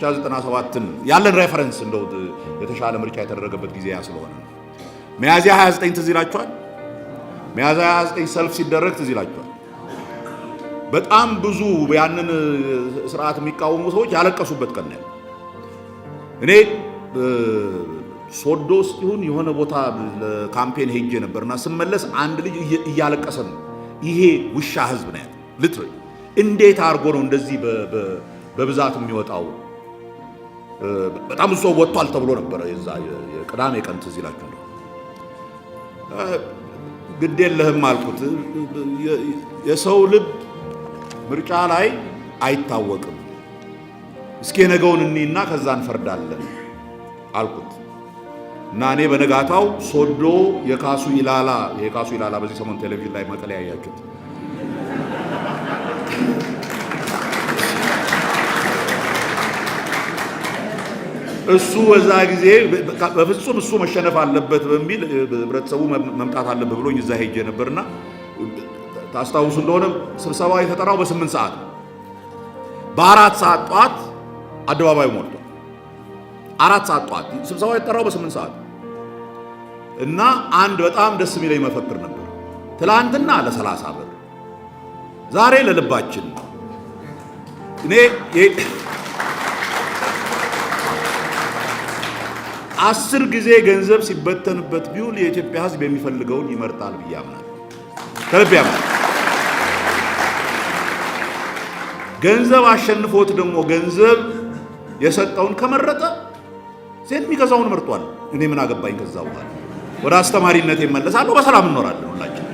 ምርጫ 97ን ያለን ሬፈረንስ እንደው የተሻለ ምርጫ የተደረገበት ጊዜ ያ ስለሆነ ሚያዝያ 29 ትዝ ይላችኋል። ሚያዝያ 29 ሰልፍ ሲደረግ ትዝ ይላችኋል። በጣም ብዙ ያንን ስርዓት የሚቃወሙ ሰዎች ያለቀሱበት ቀን ነው። እኔ ሶዶ ውስጥ ይሁን የሆነ ቦታ ለካምፔን ሄጄ ነበርና ስመለስ አንድ ልጅ እያለቀሰ ነው። ይሄ ውሻ ህዝብ ነው ያለው። ልትሪ እንዴት አድርጎ ነው እንደዚህ በብዛት የሚወጣው? በጣም ብዙ ሰው ወጥቷል ተብሎ ነበረ። የዛ የቅዳሜ ቀን ትዝ ይላችሁ ነው። ግድ የለህም አልኩት። የሰው ልብ ምርጫ ላይ አይታወቅም። እስኪ ነገውን እንይና ከዛ እንፈርዳለን አልኩት እና እኔ በነጋታው ሶዶ የካሱ ኢላላ በዚህ ሰሞን ቴሌቪዥን ላይ መቀለያ ያያችሁት እሱ በዛ ጊዜ በፍጹም እሱ መሸነፍ አለበት በሚል ህብረተሰቡ መምጣት አለበት ብሎኝ እዛ ሄጄ ነበርና ታስታውሱ እንደሆነ ስብሰባው የተጠራው በ8 ሰዓት በ4 ሰዓት ጧት አደባባዩ ሞልቷል። 4 ሰዓት ጧት ስብሰባው የተጠራው በ8 ሰዓት እና አንድ በጣም ደስ የሚለኝ መፈክር ነበር። ትላንትና ለ30 ብር ዛሬ ለልባችን። እኔ 10 ጊዜ ገንዘብ ሲበተንበት ቢውል የኢትዮጵያ ህዝብ የሚፈልገውን ይመርጣል ብዬ አምናለሁ። ከልብ ያምናል። ገንዘብ አሸንፎት ደግሞ ገንዘብ የሰጠውን ከመረጠ ሴት የሚገዛውን መርጧል። እኔ ምን አገባኝ? ከዛ በኋላ ወደ አስተማሪነት ይመለሳለሁ። በሰላም እንኖራለን ሁላችን።